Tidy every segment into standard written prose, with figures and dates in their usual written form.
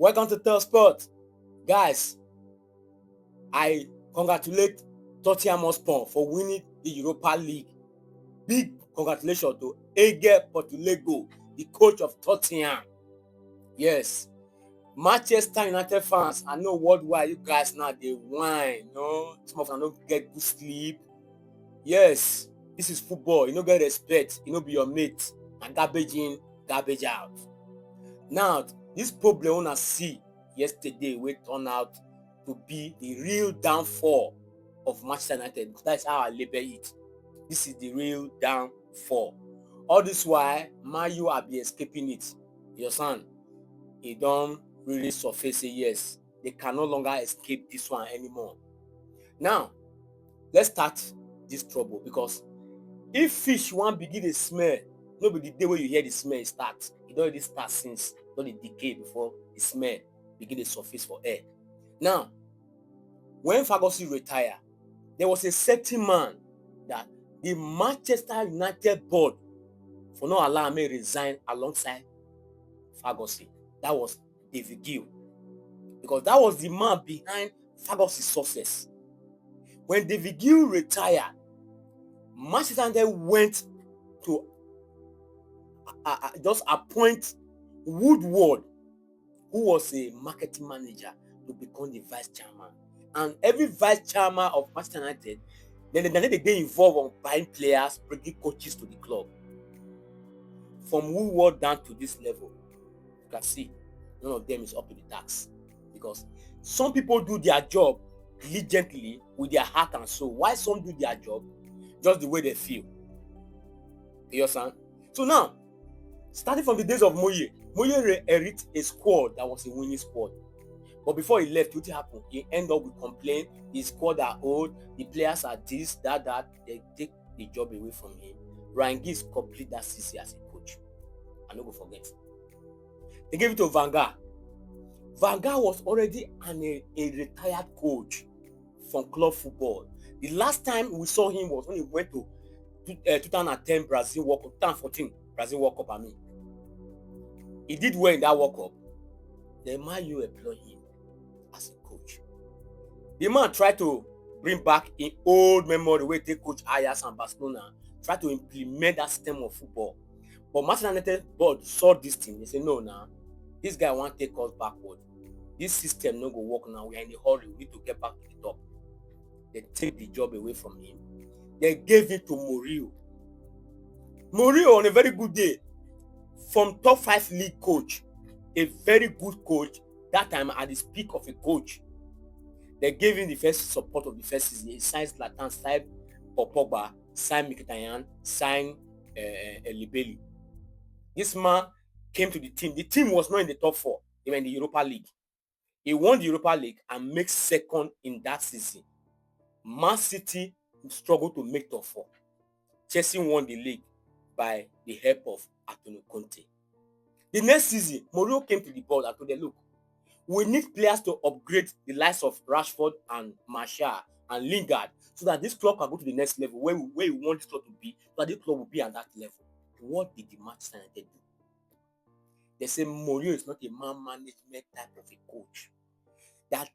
Welcome to Tell Sport. Guys, I congratulate Tottenham Hotspur for winning the Europa League. Big congratulations to Ege Portulego, the coach of Tottenham. Yes, Manchester United fans, I know worldwide you guys now they whine, some of them don't get good sleep. Yes, this is football. You don't get respect. You don't be your mate. And garbage in, garbage out. Now, this problem una see yesterday will turn out to be the real downfall of Manchester United. That's how I label it. This is the real downfall. All this why Man U have been escaping it. Your son, he don't really surface say yes. They can no longer escape this one anymore. Now, let's start this trouble because if fish wan begin dey smell, no be the day wey you hear the smell start. E don already start since don dey decay before the smell begin dey surface for air. Now, when Ferguson retire, there was a certain man that the Manchester United board for not allow me resign alongside Ferguson. That was David Gill, because that was the man behind Ferguson's success. When David Gill retired, Manchester United went to just appoint Woodward, who was a marketing manager, to become the vice chairman. And every vice chairman of Manchester United, then they get involved on buying players, bringing coaches to the club. From Woodward down to this level, you can see none of them is up to the task, because some people do their job diligently with their heart and soul, while some do their job just the way they feel. You understand? So now, starting from the days of Moye inherited a squad that was a winning squad. But before he left, what happened? He ended up with complaint. The squad are old, the players are this, that. They take the job away from him. Ryan Giggs complete that season as a coach. I no go forget. They gave it to Van Gaal. Van Gaal was already a retired coach from club football. The last time we saw him was when he went to 2010 Brazil World Cup, 2014 Brazil World Cup. He did well in that World Cup. Then Man U employ him as a coach. The man tried to bring back in old memory where they coach Ajax and Barcelona, try to implement that system of football. But Manchester United board saw this thing. They say, no, now this guy want to take us backward. This system no go work now. We are in a hurry. We need to get back to the top. They take the job away from him. They gave it to Mourinho. Mourinho, on a very good day, from top 5 league coach, a very good coach, that time at the peak of a coach. They gave him the first support of the first season. He signed Zlatan, signed Pogba, signed Mkhitaryan, signed Libeli. This man came to the team. The team was not in the top 4. They were in the Europa League. He won the Europa League and made second in that season. Man City struggled to make top 4. Chelsea won the league by the help of Antonio Conte. The next season, Mourinho came to the board and told them, look, we need players to upgrade the likes of Rashford and Martial and Lingard so that this club can go to the next level where we want this club to be, so that this club will be at that level. What did the Manchester United do? They say Mourinho is not a man management type of a coach. That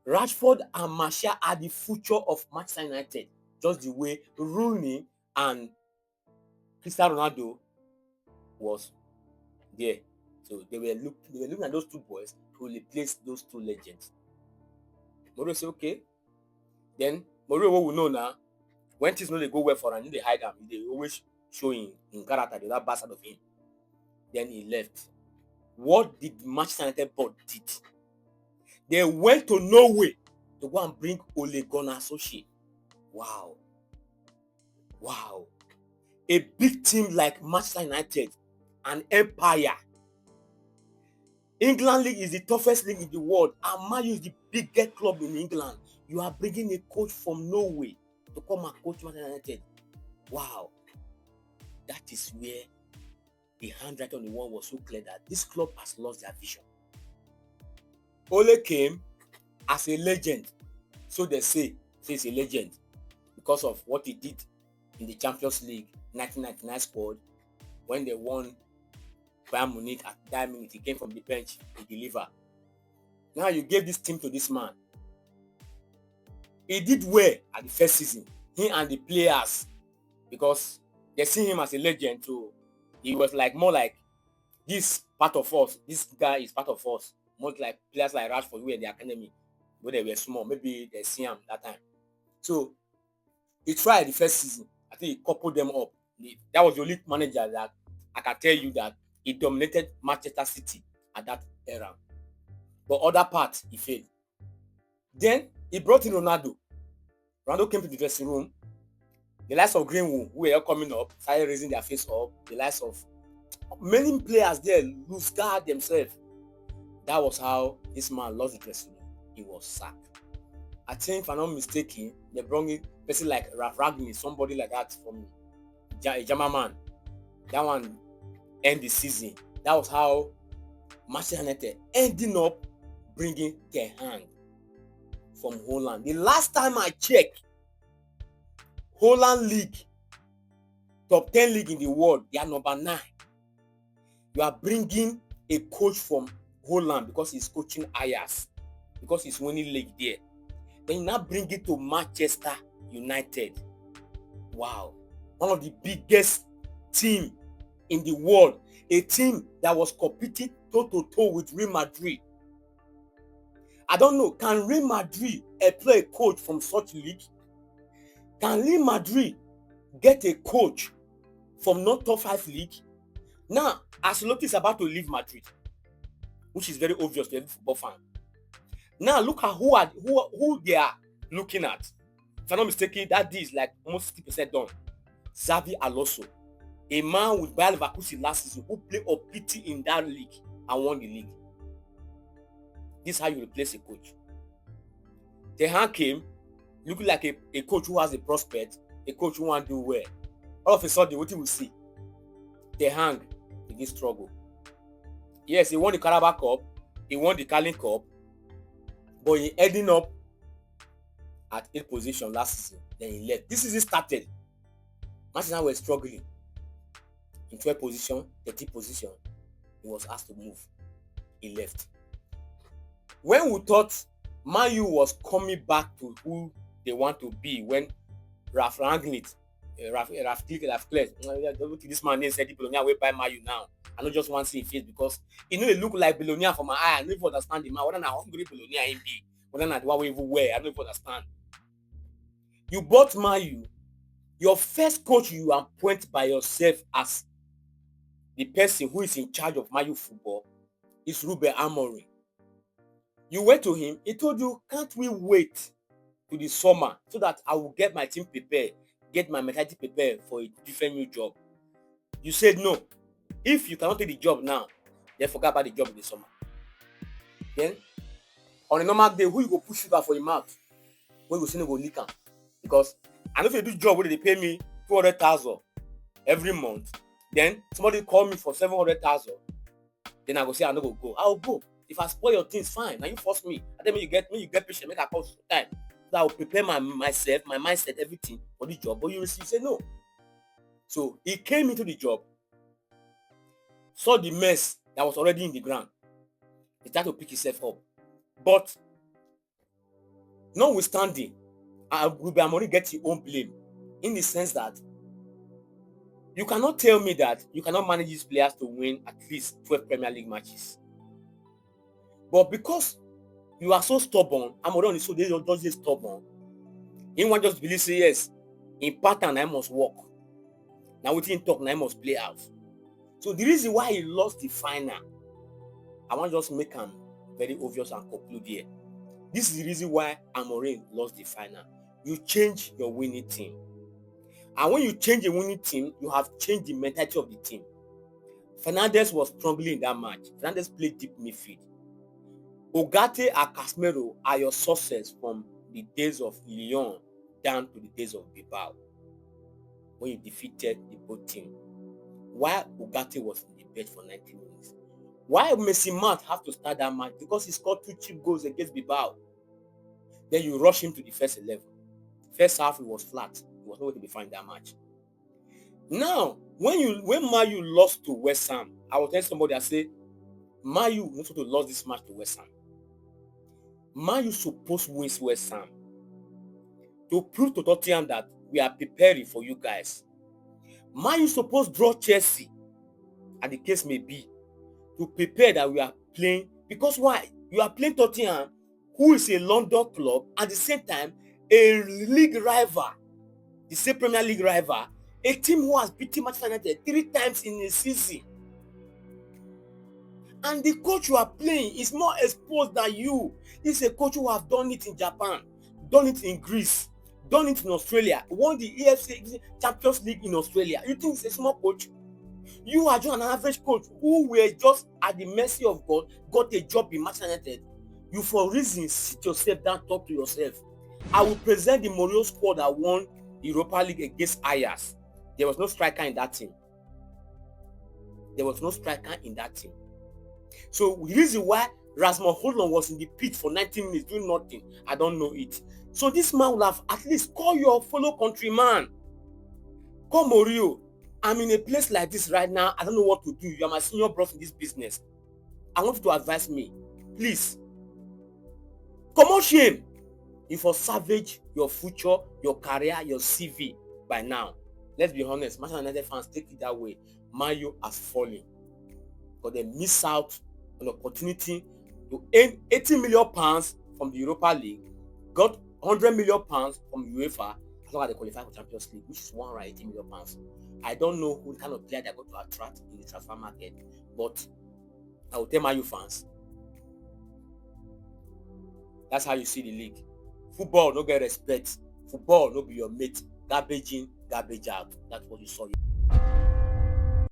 Rashford and Martial are the future of Manchester United, just the way Rooney and Cristiano Ronaldo was there. So they were looking at those two boys to replace those two legends. Mourinho said, okay. Then Mourinho, what we know now, when things no dey go well for him, they hide him. They always show in character, the other bastard of him. Then he left. What did Manchester United board did? They went to Norway to go and bring Ole Gunnar Solskjaer. Wow. A big team like Manchester United, an empire. England League is the toughest league in the world, and Man U is the biggest club in England. You are bringing a coach from Norway to come and coach Manchester United. Wow. That is where the handwriting on the wall was so clear that this club has lost their vision. Ole came as a legend, so they say he's a legend because of what he did in the Champions League 1999 squad when they won Bayern Munich at that minute. He came from the bench, he delivered. Now you gave this team to this man. He did well at the first season, he and the players, because they see him as a legend too. He was like more like this part of us. This guy is part of us. More like players like Rashford who were in the academy, when they were small. Maybe they see him that time. So he tried the first season. I think he coupled them up. That was the only manager that I can tell you that he dominated Manchester City at that era. But other parts, he failed. Then he brought in Ronaldo. Ronaldo came to the dressing room. The likes of Greenwood, who were coming up, started raising their face up. The likes of many players there lose guard themselves. That was how this man lost the dressing room. He was sacked. I think, if I'm not mistaken, they brought in a person like RASMUS, somebody like that from a German man. That one ended the season. That was how Manchester United ending up bringing Ten Hag from Holland. The last time I checked, Holland League, top 10 league in the world, they are number 9. You are bringing a coach from Holland because he's coaching Ajax, because he's winning league there. Then you now bring it to Manchester United. Wow. One of the biggest team in the world. A team that was competing toe-to-toe with Real Madrid. I don't know, can Real Madrid employ a coach from such league? Can Real Madrid get a coach from not top 5 league? Now, Ancelotti is about to leave Madrid, which is very obvious to every football fan. Now, look at who they are looking at. If I'm not mistaken, that deal is like almost 60% done. Xavi Alonso, a man with Bayer Leverkusen last season who played a pity in that league and won the league. This is how you replace a coach. Ten Hag came looking like a coach who has a prospect, a coach who want to do well. All of a sudden, what you will see? Ten Hag begin struggle. Yes, he won the Carabao Cup, he won the Carling Cup, but he ending up at 8th position last season. Then he left. This season started. Manchester was struggling. In 12th position, 13th position, he was asked to move. He left. When we thought Man U was coming back to who they want to be, when Ralf Rangnick, this man said the Bologna will buy Man U now. I don't just want to see his face because he know they look like Bologna from my eye. I don't even understand the man. Whether not hungry Bologna in be, whether not what we even wear, I don't even understand. You bought Man U. Your first coach you appoint by yourself as the person who is in charge of Man U football is Ruben Amorim. You went to him, he told you, can't we wait to the summer so that I will get my team prepared, get my mentality prepared for a different new job? You said no. If you cannot take the job now, then forget about the job in the summer. Then, on a normal day, who you go push sugar for your mouth? When you say no go leak am? Because I know if you do job where they pay me 200,000 every month, then somebody call me for 700,000, then I go say I no go. I will go. If I spoil your things, fine. Now you force me. And then when you get patient, make a call time. So I will prepare myself, my mindset, everything for the job. But you say no. So he came into the job, saw the mess that was already in the ground. He tried to pick himself up. But notwithstanding, Ruben Amorim gets his own blame in the sense that you cannot tell me that you cannot manage these players to win at least 12 Premier League matches. But because you are so stubborn, Amorim is so just stubborn. He won't just believe, say yes, in pattern I must work. Now within talk, I must play out. So the reason why he lost the final, I want to just make him very obvious and conclude here. This is the reason why Amorim lost the final. You change your winning team. And when you change a winning team, you have changed the mentality of the team. Fernandes was struggling in that match. Fernandes played deep midfield. Ugarte and Casemiro are your sources from the days of Lyon down to the days of Bilbao, when you defeated the both team. Why Ugarte was in the bench for 90 minutes? Why Messi Mount have to start that match? Because he scored 2 cheap goals against Bilbao. Then you rush him to the first 11. First half, it was flat. He was nowhere to be found in that match. Now, when Man U lost to West Ham, I will tell somebody, I say, Man U not to lose this match to West Ham. Man, you supposed win West Ham to prove to Tottenham that we are preparing for you guys. Man, you supposed draw Chelsea, and the case may be, to prepare that we are playing. Because why? You are playing Tottenham, who is a London club, at the same time a league rival, the same Premier League rival, a team who has beaten Manchester United 3 times in a season. And the coach you are playing is more exposed than you. He's a coach who has done it in Japan, done it in Greece, done it in Australia, won the AFC Champions League in Australia. You think he's a small coach? You are just an average coach who were just at the mercy of God, got a job in Manchester United. You, for reasons, sit yourself down, talk to yourself. I will present the Mourinho squad that won the Europa League against Ajax. There was no striker in that team. There was no striker in that team. So the reason why RASMUS was in the pitch for 90 minutes doing nothing, I don't know it. So this man will have at least call your fellow countryman. Call Mourinho. I'm in a place like this right now. I don't know what to do. You are my senior bros in this business. I want you to advise me. Please. Come on, shame. You for savage your future, your career, your CV by now. Let's be honest. Manchester United fans take it that way. Man U has fallen. But they miss out an opportunity to earn 80 million pounds from the Europa League, got 100 million pounds from UEFA as long as they qualify for Champions League, which is 180 million pounds. I don't know who kind of player they're going to attract in the transfer market, but I will tell my fans, that's how you see the league. Football no get respect. Football no be your mate. Garbage in, garbage out. That's what you saw.